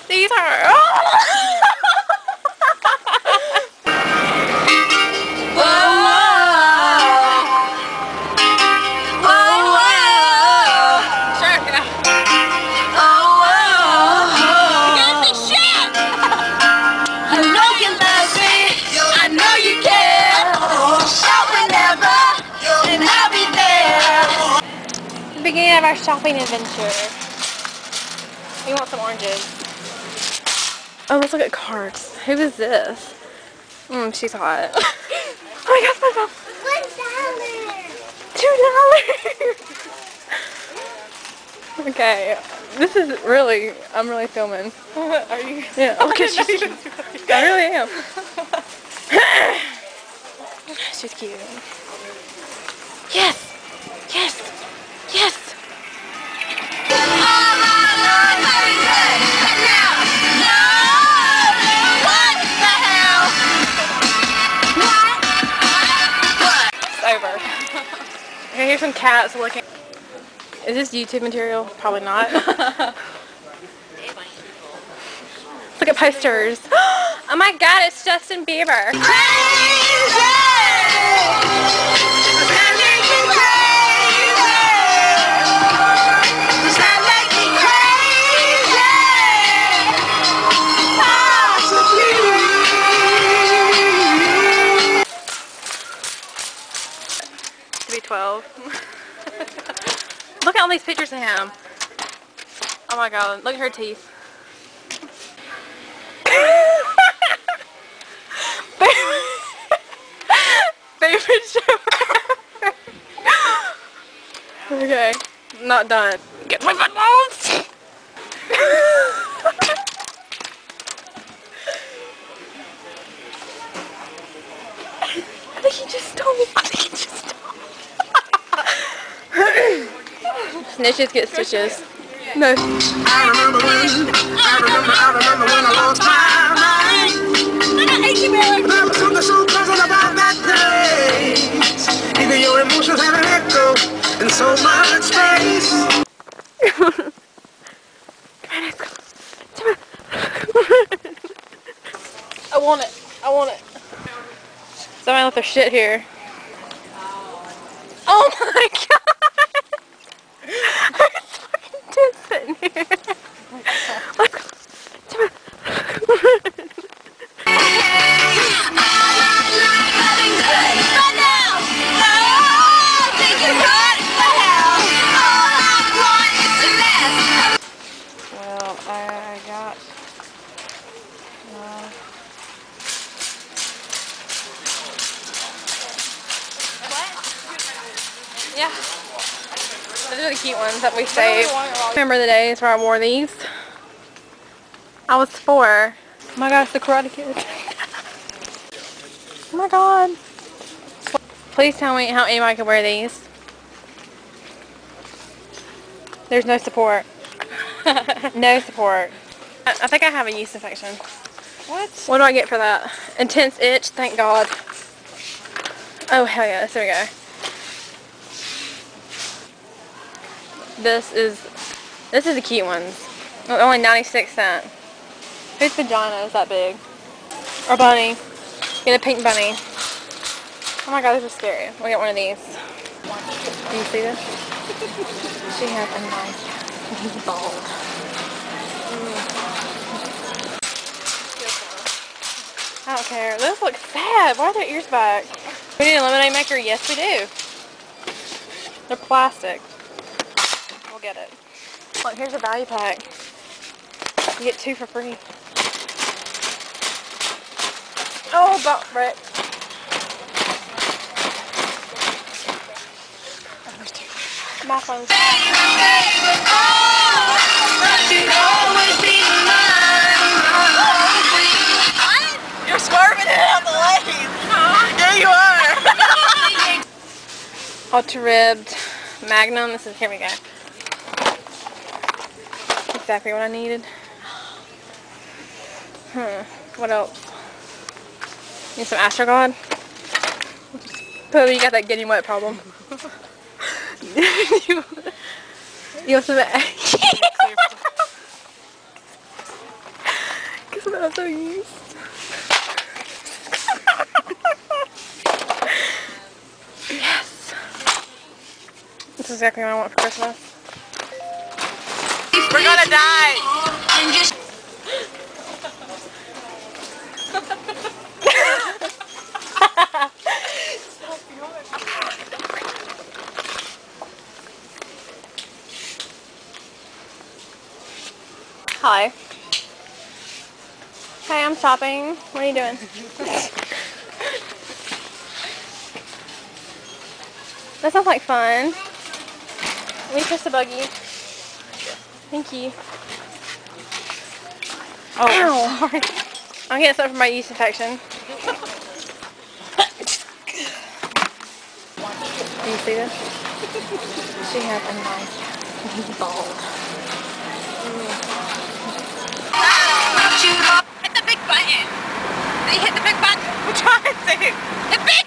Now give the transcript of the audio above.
These are... Beginning of our shopping adventure. We want some oranges. Oh, let's look at cards. Who is this? She's hot. Oh my gosh, my phone. $2. $2. Okay, this is really, I'm really filming. Are you? Yeah, okay, she's cute. I really am. She's cute. Yes! Yes! Yes! It's over. Okay, here's some cats looking. Is this YouTube material? Probably not. Look at posters. Oh my god, it's Justin Bieber. To be 12. Look at all these pictures of him. Oh my god, look at her teeth. Favorite show. Okay, not done. Get my foot balls. I think he just stole me. I think he just stole me. Snitches get stitches. No. I remember when I lost my mind. I was something so pleasant about that place. Even your emotions have an echo in so much space. I want it. I want it. Somebody left their shit here. Oh my god! There's fucking tits sitting here. Well, I got... Yeah. Those are the cute ones that we saved. Remember the days where I wore these? I was 4. Oh my gosh, the Karate Kid. Oh my god. Please tell me how anybody can wear these. There's no support. No support. I think I have a yeast infection. What? What do I get for that? Intense itch, thank god. Oh hell yes, there we go. This is the cute ones. Only 96 cents. Whose vagina is that big? Or bunny. Get a pink bunny. Oh my god, these are scary. We'll get one of these. Can you see this? She has a nice bald. I don't care. Those look sad. Why are their ears back? We need a lemonade maker? Yes, we do. They're plastic. We'll get it. Look, here's a value pack. You get 2 for free. Oh, bump Brett. My phone's... You're swerving it out the lane. Yeah, you are. Ultra ribbed Magnum. This is, here we go. Exactly what I needed. What else? Need some Astrogod? Totally, you got that getting wet problem. You want some... Isn't that so used? Yes! This is exactly what I want for Christmas. We're gonna die! Hi. Hi, I'm shopping. What are you doing? That sounds like fun. Will you press the buggy? Thank you. Oh, sorry. I'm getting something for my yeast infection. Do you see this? She has a nice bald. hit the big button! They hit the big button! I'm trying to! The big